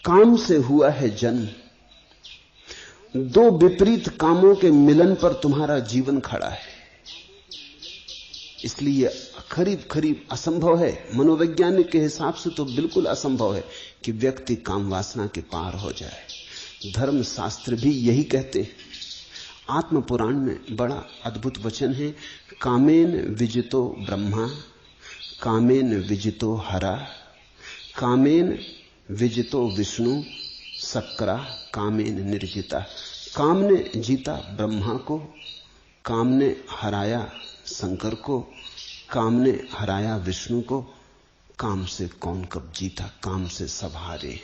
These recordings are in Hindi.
काम से हुआ है जन्म, दो विपरीत कामों के मिलन पर तुम्हारा जीवन खड़ा है। इसलिए करीब करीब असंभव है, मनोवैज्ञानिक के हिसाब से तो बिल्कुल असंभव है कि व्यक्ति काम वासना के पार हो जाए। धर्म शास्त्र भी यही कहते हैं। आत्म पुराण में बड़ा अद्भुत वचन है, कामेन विजितो ब्रह्मा, कामेन विजितो हरा, कामेन विजितो विष्णु, सक्रा कामेन निर्जिता। काम ने जीता ब्रह्मा को, काम ने हराया शंकर को, काम ने हराया विष्णु को। काम से कौन कब जीता, काम से सब हारे।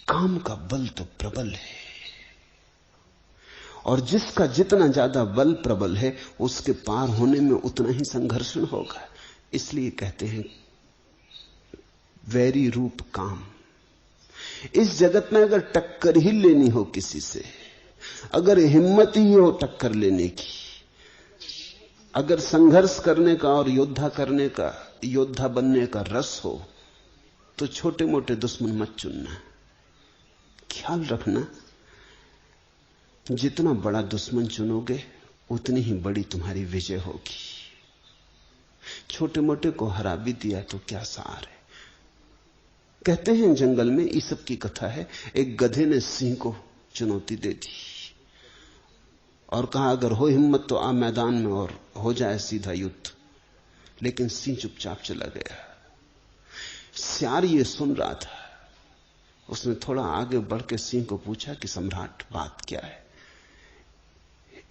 काम का बल तो प्रबल है, और जिसका जितना ज्यादा बल प्रबल है उसके पार होने में उतना ही संघर्षण होगा। इसलिए कहते हैं वैरी रूप काम। इस जगत में अगर टक्कर ही लेनी हो किसी से, अगर हिम्मत ही हो टक्कर लेने की, अगर संघर्ष करने का और योद्धा करने का, योद्धा बनने का रस हो, तो छोटे मोटे दुश्मन मत चुनना। ख्याल रखना, जितना बड़ा दुश्मन चुनोगे उतनी ही बड़ी तुम्हारी विजय होगी। छोटे मोटे को हरा भी दिया तो क्या सार है। कहते हैं जंगल में, ईसप की कथा है, एक गधे ने सिंह को चुनौती दे दी और कहा अगर हो हिम्मत तो आ मैदान में और हो जाए सीधा युद्ध। लेकिन सिंह चुपचाप चला गया। सियार ये सुन रहा था। उसने थोड़ा आगे बढ़ के सिंह को पूछा कि सम्राट बात क्या है,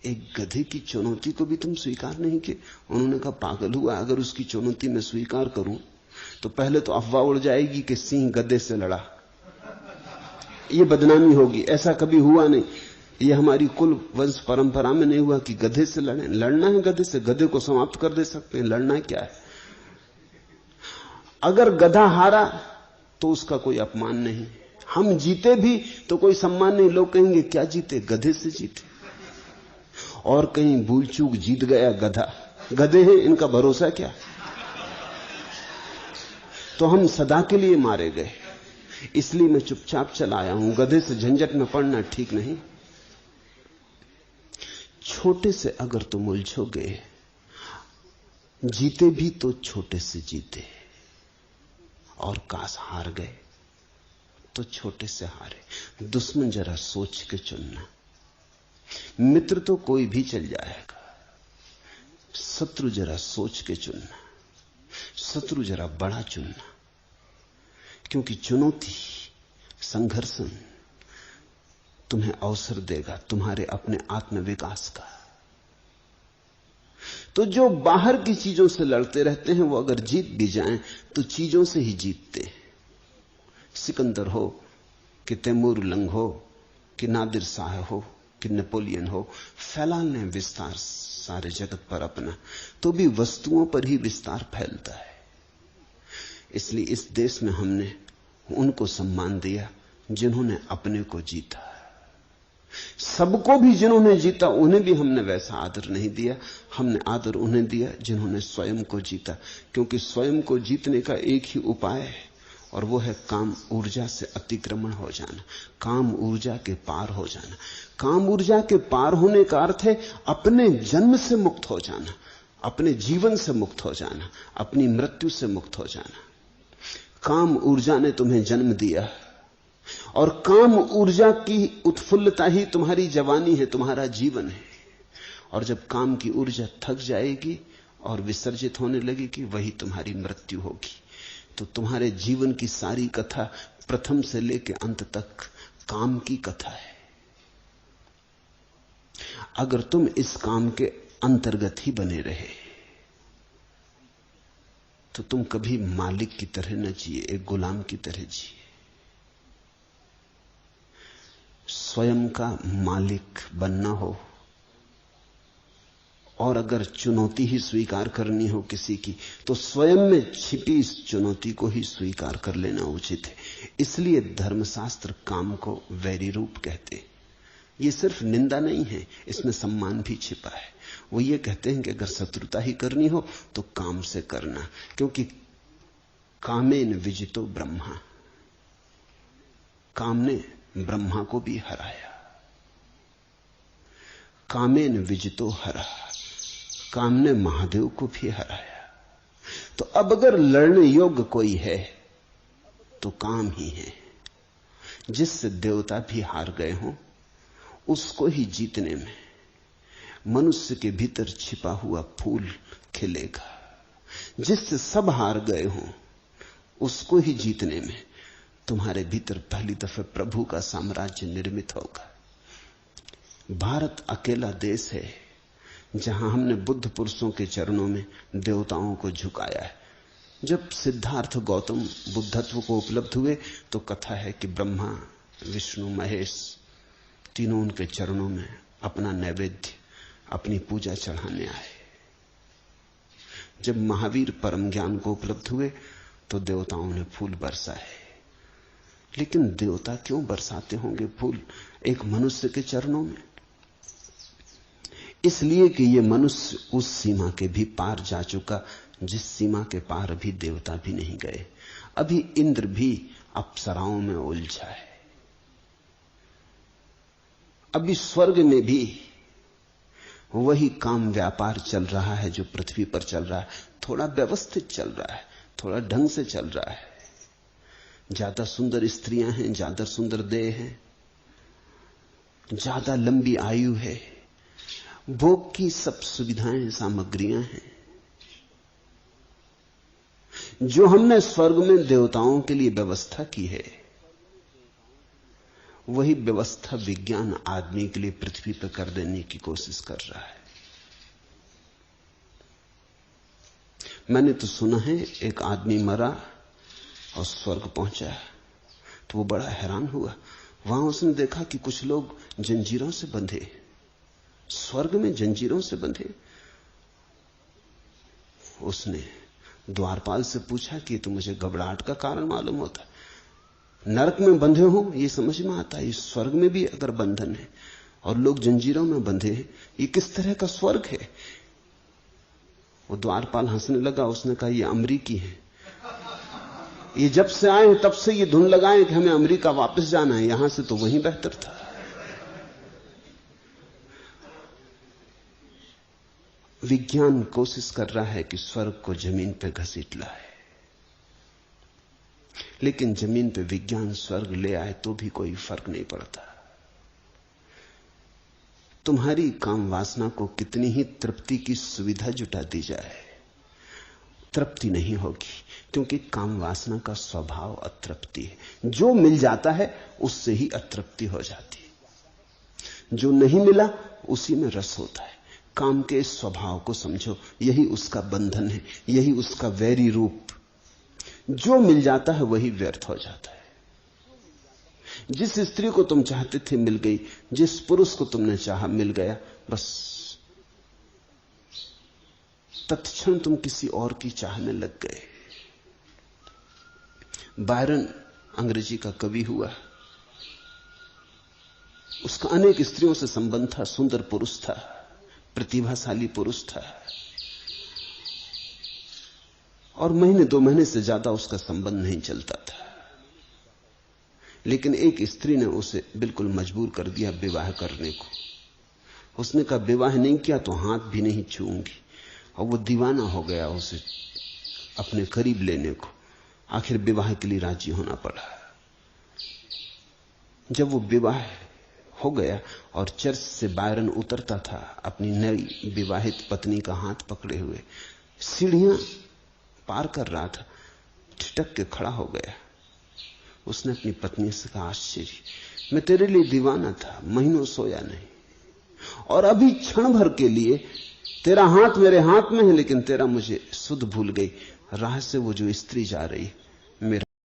एक गधे की चुनौती को भी तुम स्वीकार नहीं किए? उन्होंने कहा पागल हुआ, अगर उसकी चुनौती मैं स्वीकार करूं तो पहले तो अफवाह उड़ जाएगी कि सिंह गधे से लड़ा, ये बदनामी होगी। ऐसा कभी हुआ नहीं, ये हमारी कुल वंश परंपरा में नहीं हुआ कि गधे से लड़े। लड़ना है गधे से, गधे को समाप्त कर दे सकते हैं, लड़ना क्या है। अगर गधा हारा तो उसका कोई अपमान नहीं, हम जीते भी तो कोई सम्मान नहीं। लोग कहेंगे क्या जीते, गधे से जीते। और कहीं भूल चूक जीत गया गधा, गधे हैं इनका भरोसा क्या। तो हम सदा के लिए मारे गए। इसलिए मैं चुपचाप चला आया हूं, गधे से झंझट में पड़ना ठीक नहीं। छोटे से अगर तुम उलझोगे, जीते भी तो छोटे से जीते, और काश हार गए तो छोटे से हारे। दुश्मन जरा सोच के चुनना। मित्र तो कोई भी चल जाएगा, शत्रु जरा सोच के चुनना। शत्रु जरा बड़ा चुनना, क्योंकि चुनौती, संघर्षण तुम्हें अवसर देगा तुम्हारे अपने आत्मविकास का। तो जो बाहर की चीजों से लड़ते रहते हैं वो अगर जीत भी जाएं तो चीजों से ही जीतते हैं। सिकंदर हो कि तैमूर लंग हो कि नादिर शाह हो कि नेपोलियन हो, फैला लें विस्तार सारे जगत पर अपना, तो भी वस्तुओं पर ही विस्तार फैलता है। इसलिए इस देश में हमने उनको सम्मान दिया जिन्होंने अपने को जीता। सबको भी जिन्होंने जीता उन्हें भी हमने वैसा आदर नहीं दिया। हमने आदर उन्हें दिया जिन्होंने स्वयं को जीता, क्योंकि स्वयं को जीतने का एक ही उपाय है, और वो है काम ऊर्जा से अतिक्रमण हो जाना, काम ऊर्जा के पार हो जाना। काम ऊर्जा के पार होने का अर्थ है अपने जन्म से मुक्त हो जाना, अपने जीवन से मुक्त हो जाना, अपनी मृत्यु से मुक्त हो जाना। काम ऊर्जा ने तुम्हें जन्म दिया, और काम ऊर्जा की उत्फुल्लता ही तुम्हारी जवानी है, तुम्हारा जीवन है। और जब काम की ऊर्जा थक जाएगी और विसर्जित होने लगेगी, वही तुम्हारी मृत्यु होगी। तो तुम्हारे जीवन की सारी कथा प्रथम से लेकर अंत तक काम की कथा है। अगर तुम इस काम के अंतर्गत ही बने रहे तो तुम कभी मालिक की तरह न जिए, एक गुलाम की तरह जिए। स्वयं का मालिक बनना हो, और अगर चुनौती ही स्वीकार करनी हो किसी की, तो स्वयं में छिपी इस चुनौती को ही स्वीकार कर लेना उचित है। इसलिए धर्मशास्त्र काम को वैरी रूप कहते। ये सिर्फ निंदा नहीं है, इसमें सम्मान भी छिपा है। वो ये कहते हैं कि अगर शत्रुता ही करनी हो तो काम से करना, क्योंकि कामेन विजितो ब्रह्मा, काम ने ब्रह्मा को भी हराया। कामेन विजितो हरा, काम ने महादेव को भी हराया। तो अब अगर लड़ने योग्य कोई है तो काम ही है। जिससे देवता भी हार गए हों, उसको ही जीतने में मनुष्य के भीतर छिपा हुआ फूल खिलेगा। जिससे सब हार गए हों, उसको ही जीतने में तुम्हारे भीतर पहली दफे प्रभु का साम्राज्य निर्मित होगा। भारत अकेला देश है जहां हमने बुद्ध पुरुषों के चरणों में देवताओं को झुकाया है। जब सिद्धार्थ गौतम बुद्धत्व को उपलब्ध हुए तो कथा है कि ब्रह्मा, विष्णु, महेश तीनों उनके चरणों में अपना नैवेद्य, अपनी पूजा चढ़ाने आए। जब महावीर परम ज्ञान को उपलब्ध हुए तो देवताओं ने फूल बरसाए। लेकिन देवता क्यों बरसाते होंगे फूल एक मनुष्य के चरणों में? इसलिए कि ये मनुष्य उस सीमा के भी पार जा चुका जिस सीमा के पार अभी देवता भी नहीं गए। अभी इंद्र भी अप्सराओं में उलझा है। अभी स्वर्ग में भी वही काम व्यापार चल रहा है जो पृथ्वी पर चल रहा है। थोड़ा व्यवस्थित चल रहा है, थोड़ा ढंग से चल रहा है। ज्यादा सुंदर स्त्रियां हैं, ज्यादा सुंदर देह है, ज्यादा लंबी आयु है, भोग की सब सुविधाएं, सामग्रियां हैं। जो हमने स्वर्ग में देवताओं के लिए व्यवस्था की है, वही व्यवस्था विज्ञान आदमी के लिए पृथ्वी पर कर देने की कोशिश कर रहा है। मैंने तो सुना है एक आदमी मरा और स्वर्ग पहुंचा, तो वो बड़ा हैरान हुआ। वहां उसने देखा कि कुछ लोग जंजीरों से बंधे, स्वर्ग में जंजीरों से बंधे। उसने द्वारपाल से पूछा कि तो मुझे घबराहट का कारण मालूम होता, नरक में बंधे हो ये समझ में आता है, इस स्वर्ग में भी अगर बंधन है और लोग जंजीरों में बंधे हैं, ये किस तरह का स्वर्ग है? वो द्वारपाल हंसने लगा। उसने कहा ये अमरीकी है, ये जब से आए हैं तब से ये धुन लगाए कि हमें अमेरिका वापस जाना है, यहां से तो वहीं बेहतर था। विज्ञान कोशिश कर रहा है कि स्वर्ग को जमीन पर घसीट लाए, लेकिन जमीन पे विज्ञान स्वर्ग ले आए तो भी कोई फर्क नहीं पड़ता। तुम्हारी काम वासना को कितनी ही तृप्ति की सुविधा जुटा दी जाए, तृप्ति नहीं होगी, क्योंकि काम वासना का स्वभाव अतृप्ति है। जो मिल जाता है उससे ही अतृप्ति हो जाती है, जो नहीं मिला उसी में रस होता है। काम के स्वभाव को समझो, यही उसका बंधन है, यही उसका वैरी रूप। जो मिल जाता है वही व्यर्थ हो जाता है। जिस स्त्री को तुम चाहते थे मिल गई, जिस पुरुष को तुमने चाहा मिल गया, बस तत्क्षण तुम किसी और की चाह में लग गए। बायरन अंग्रेजी का कवि हुआ, उसका अनेक स्त्रियों से संबंध था, सुंदर पुरुष था, प्रतिभाशाली पुरुष था, और महीने दो महीने से ज्यादा उसका संबंध नहीं चलता था। लेकिन एक स्त्री ने उसे बिल्कुल मजबूर कर दिया विवाह करने को। उसने कहा विवाह नहीं किया तो हाथ भी नहीं छूऊंगी, और वो दीवाना हो गया उसे अपने करीब लेने को। आखिर विवाह के लिए राजी होना पड़ा। जब वो विवाह हो गया और चर्च से बायरन उतरता था अपनी नई विवाहित पत्नी का हाथ पकड़े हुए, सीढ़ियां पार कर रहा था, ठिठक के खड़ा हो गया। उसने अपनी पत्नी से कहा, आश्चर्य, मैं तेरे लिए दीवाना था, महीनों सोया नहीं, और अभी क्षण भर के लिए तेरा हाथ मेरे हाथ में है, लेकिन तेरा मुझे सुध भूल गई। राह से वो जो स्त्री जा रही, मेरा